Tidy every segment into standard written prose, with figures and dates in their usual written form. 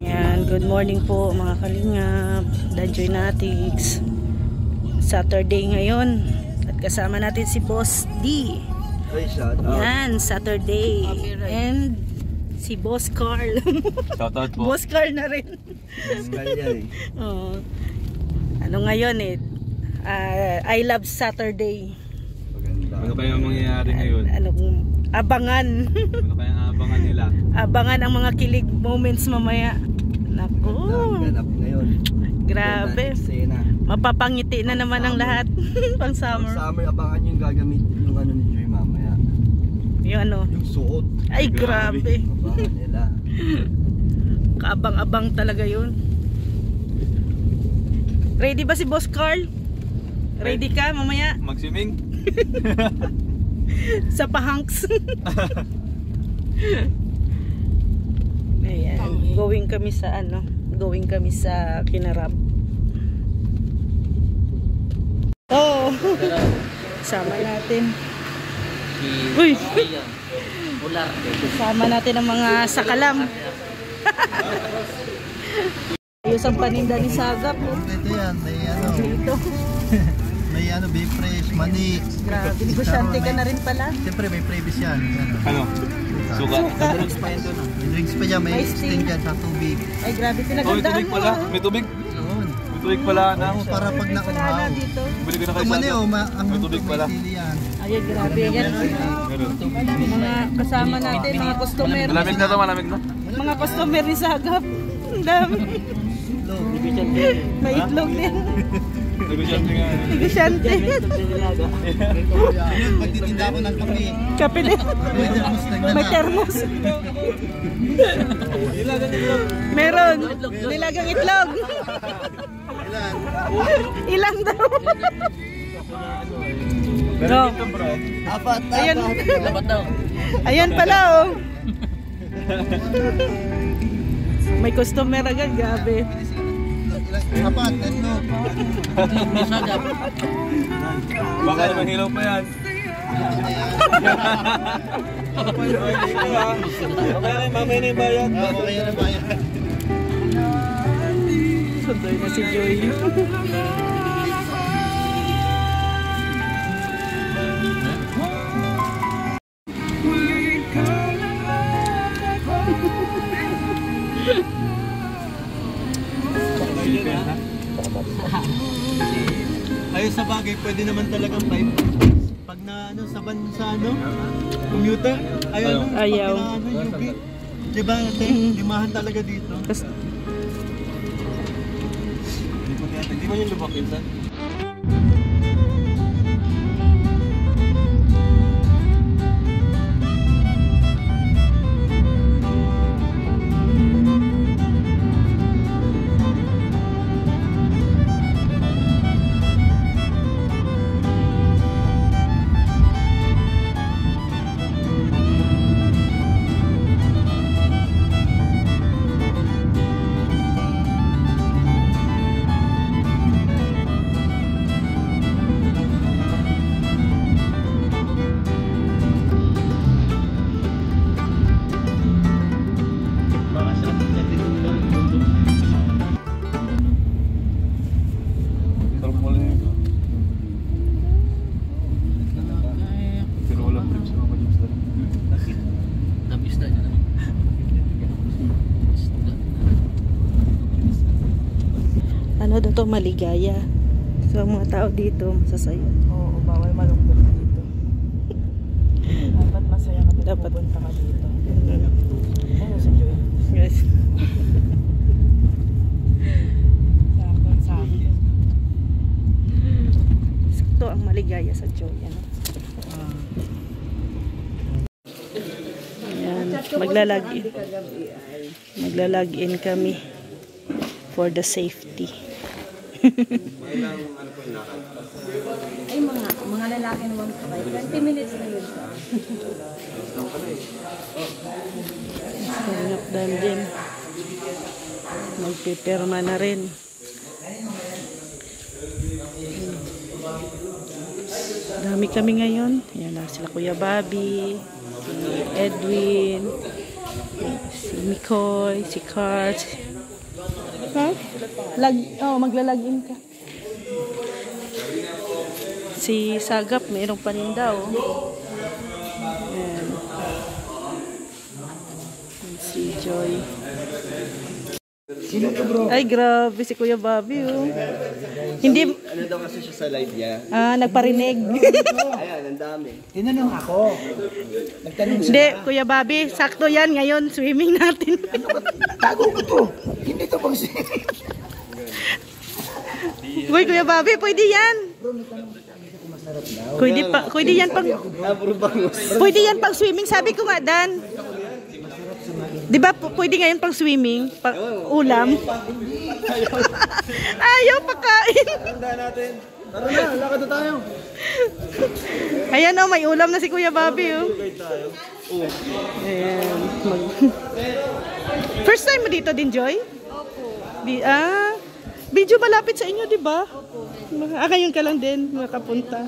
Yan, good morning po mga kalingap, Danjoy Natics. Saturday ngayon at kasama natin si Boss D. Yan, Saturday. And si Boss Carl. Shoutout po. Boss Carl na rin. Boss Carl yan Oh. Ano ngayon I love Saturday. Ano kaya mangyayari ngayon? Abangan. Ano kaya abangan nila? Abangan ang mga kilig moments mamaya. Naku. Ganap ngayon. Grabe. Mapapangiti na naman ang lahat. Pang summer. Pang summer, abangan yung gagamit yung ano ni Joy mamaya. Yung ano? Yung suot. Ay, grabe. Abangan nila. Kaabang-abang talaga yun. Ready ba si Boss Carl? Ready ka mamaya? Mag-swimming? Sa pahanks. Ayan, going kami sa Kinarab. Oh. Sama natin. Uy. Sama natin ang mga sakalam. Ayos ang paninda ni Sagap. Ito yan, may ano. Dito. May ano, beef fresh, mani. Grabe, negosyante ka na rin pala. Siyempre may previous yan. Ano? Suka. May drinks pa yan doon. May drinks pa dyan, may sting dyan sa tubig. Ay, grabe, Oh, may pinagandaan tubig mo. pala. May tubig? Doon. May tubig pala na. Oo, para pag Wala nauhaw. na dito. Bili ko na kayo Ang mani, sa ang may tubig pala. sili yan. Ayun, grabe yan. Meron. Mga kasama natin, mga customer. Malamig na to, malamig na. Mga customer ni Sagap. Ang dami. May itlog din. Negosyante nga. Negosyante. Magtitinda ako ng kape. Kape din. May termos May termos. Meron. Nilagang itlog. Ilang daw. No. Apat. Ayan. Ayan pala oh. May customer agad, gabi. Apat, tatlo. Baka naman hilaw pa yan. Okay, mamaya na yung bayad. Okay na ba yan? Sundoy na si Joy. Ayos sa bagay, pwede naman talagang 5. Pag na ano, saban sa ano, commuter, ayaw. Ayaw. Pag na, ano, UP. Diba, ate, limahan talaga dito. Hindi mo yung lubak yun, saan? Ano daw to, maligaya. So mga tao dito masasaya. Oo, bawal malungkot dito. Dapat masaya ka pag pupunta ka dito. Ano si Joy? Yes. Sakto. Sakto ang maligaya sa Joy. Ano? Ayan, maglalag-in kami for the safety. Ay, mga lalaki naman po kayo. 20 minutes na yun. Stand up din. Magpipirma na rin. Dami kami ngayon. Ayan na sila Kuya Bobby, si Edwin, si Mikoy, si Cart. Ha? Maglalagin ka. Si Sagap, mayroong paninda, oh. Ayan. Si Joy. Ay, grabe si Kuya Bobby, oh. Hindi... Ano daw kasi siya sa live niya? Nagparinig. Ayan, ang dami. Tinanong ako. Nagtanong Hindi, Kuya Bobby, sakto yan ngayon, swimming natin. tago ko to. Hindi to pang Uy, Kuya Bobby, pwede yan. Pwede yan pang... Pwede yan pang swimming, sabi ko nga, Dan. Di ba pwede ngayon pang swimming, pang ulam? Ayaw pakain. Tara na, lakad na tayo. Ayan, oh, may ulam na si Kuya Bobby, oh. Ayan. First time mo dito din, Joy? Opo. Medyo malapit sa inyo, di ba? Ngayon ka lang din makapunta.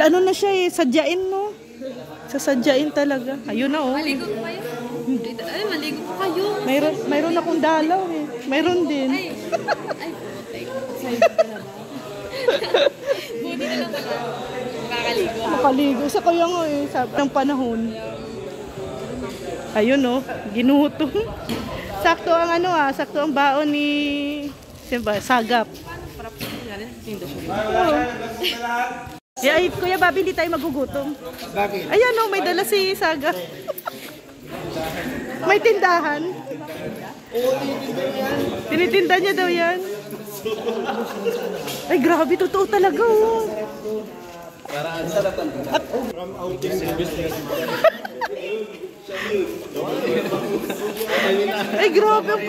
Ano na siya eh, sadyain mo. Sasadyain talaga. Ayun na, oh. Maligo po kayo? Ay, maligo po kayo. Mayroon akong dalaw eh. Mayroon din. Buti na lang pala. Makakaligo. Makaligo sa kaya nga eh. Sabi ng panahon. Ayun, oh. Ginuto. Sakto ang sakto ang baon ni Sagap. Oo. Ay, Kuya Bobby, hindi tayo magugutom. Bakit? Ayan, oh, may dala si Sagap. May tindahan. Tinitinda niya daw yan. Ay, grabe, totoo talaga, oh. Ay, grabe ang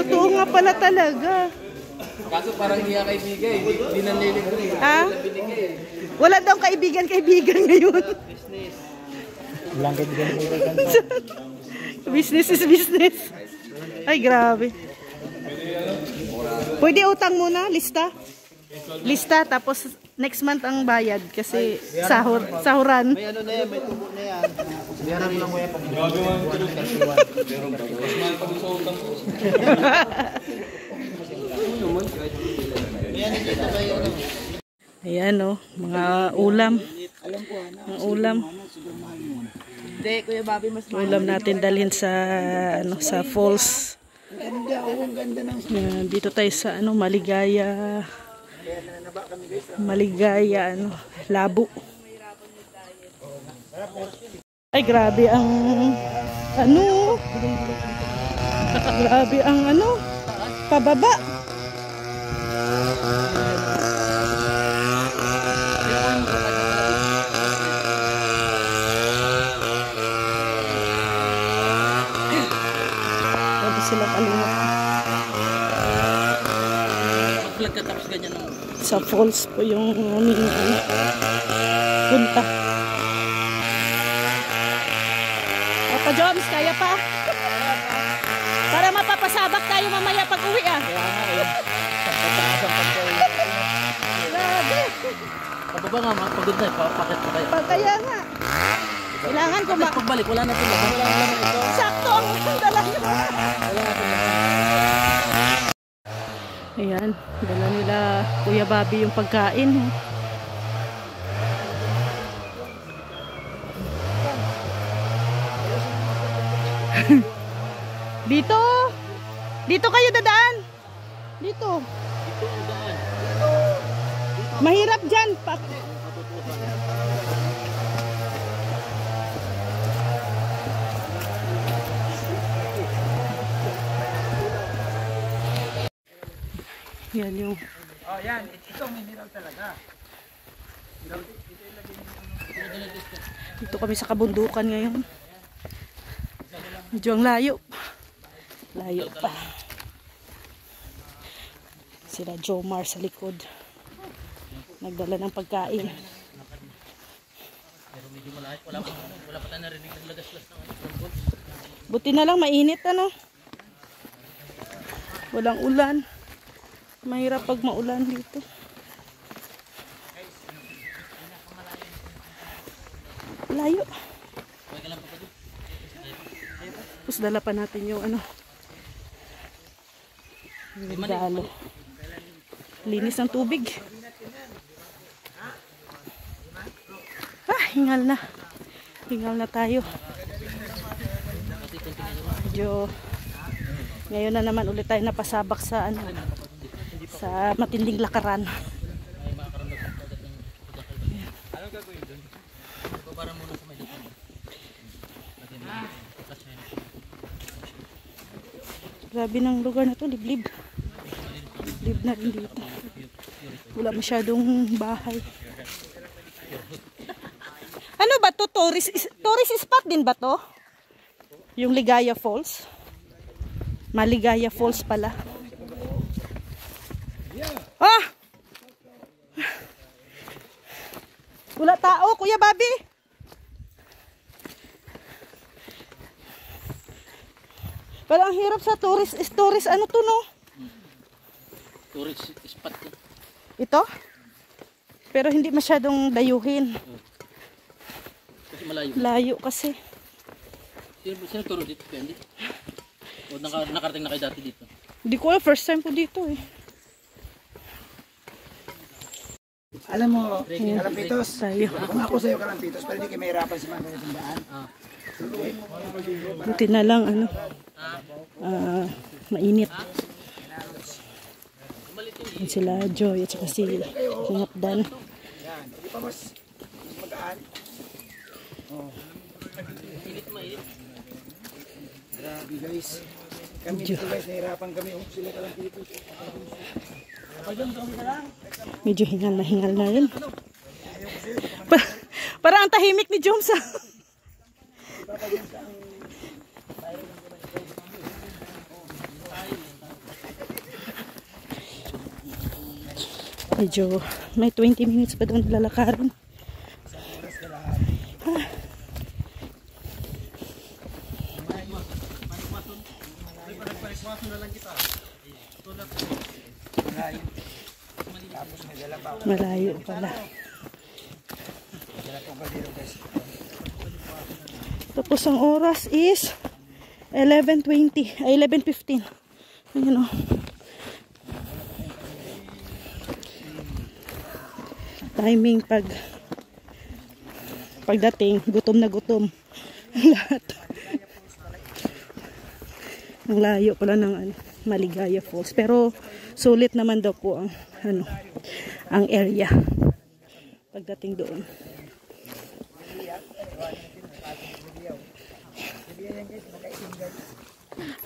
totoo nga pala talaga. Kaso parang hindi ka kaibigan eh. Hindi nanlilibre. Wala daw kaibigan ngayon. Walang kaibigan. Business is business. Ay, grabe. Pwede utang muna, lista. Lista, tapos next month ang bayad kasi sahuran. May ano na yan, may tubo na yan. Biyaran mo lang mo yan pag Grabe man ito. Pero mas mahal pa doon sa utang ko. Ayan, oh, mga ulam. Mga ulam. Hindi, Kuya Bobby, mas Ulam natin dalhin sa sa falls. Dito tayo sa Maligaya. Maligaya Labo. Ay, grabe ang grabe ang pababa. Sila kalingap. Sa falls po yung aming punta. Papa Joms, kaya pa? Para mapapasabak tayo mamaya pag uwi Grabe. Pababa nga, pagod na, papakit pa kayo. Kaya nga. Kailangan ko Pagbalik, wala na sila. sakto ang dala nyo. Ayan, dala nila Kuya Bobby yung pagkain. Dito kayo dadaan. Dito. Mahirap dyan. Yan yung... Oh, yan. Ito, mineral talaga. Dito kami sa kabundukan ngayon. Medyo ang layo. Layo pa. Sila Jomar sa likod. Nagdala ng pagkain. Wala pa tayo narinig naglagas-las ng Buti na lang mainit Walang ulan. Mahirap pag maulan dito. Layo. Tapos dala pa natin yung ano. Yung regalo. Linis ng tubig. Hingal na. Hingal na tayo. Medyo ngayon na naman ulit tayo napasabak sa ano, sa matinding lakaran. Grabe ng lugar na to, liblib. Liblib na rin dito. Wala masyadong bahay. Ano ba to? Tourist spot din ba to? Yung Ligaya Falls? Maligaya Falls pala. Ah! Wala tao, Kuya Bobby. Pero ang hirap sa tourist ano to, no? Tourist spot to. Ito? Pero hindi masyadong dayuhin. Kasi malayo. Layo kasi. Sino turo dito? Hindi? O nakarating na kayo dati dito? Hindi ko alam, first time ko dito eh. Alam mo, Kalampitos, Tayo. kung ako sa'yo Kalampitos, pero hindi kayo mahirapan sa mga ganitong daan. Buti na lang ano. Mainit. Yan sila Joy at saka si Hapdan. Yan, hindi pa mas magaan. Grabe guys. Kami dito guys, nahirapan kami. Sila Kalampitos. Medyo hingal na rin. Parang ang tahimik ni Joms. Medyo may 20 minutes pa doon lalakarin. Malayo pala. Tapos ang oras is 11:20, ay 11:15. Ayun o. Timing pagdating, gutom na gutom. Lahat. Ang layo pala ng Maligaya Falls. Pero sulit naman daw po ang ang area pagdating doon.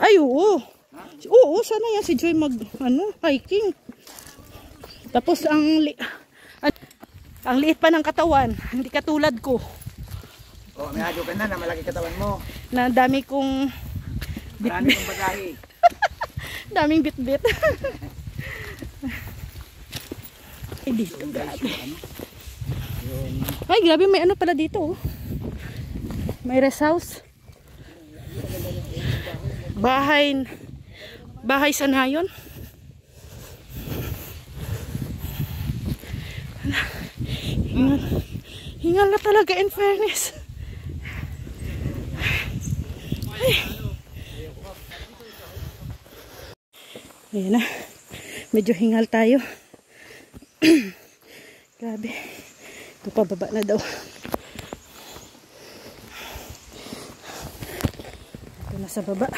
Ay, oo. Oo, sana yan si Joy hiking. Tapos ang liit pa ng katawan, hindi katulad ko. Oh, may hadyo ka na malaki katawan mo. Na dami kong Marami kong bagahe. daming bit-bit. Ay, dito grabe. Ay, grabe, may ano pala dito. Oh. May rest house. Bahay sanayon. Hingal na talaga, in fairness. Ay. Ayan na. Medyo hingal tayo. Grabe. Ito pababa na daw. Ito na sa baba.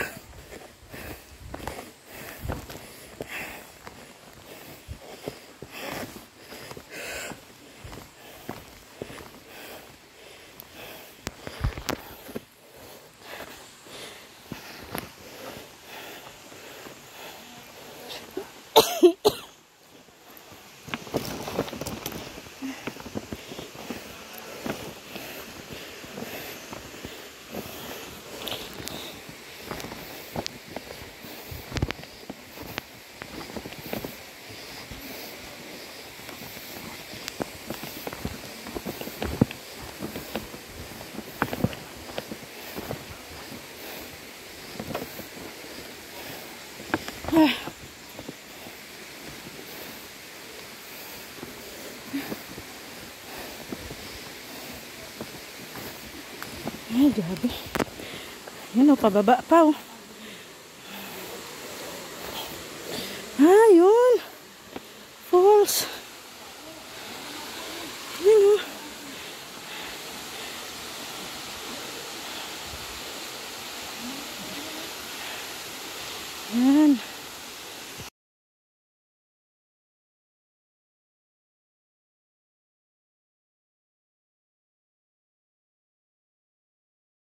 Ay, grabe. Yan o, pababa pa oh. Ah, yun. Falls.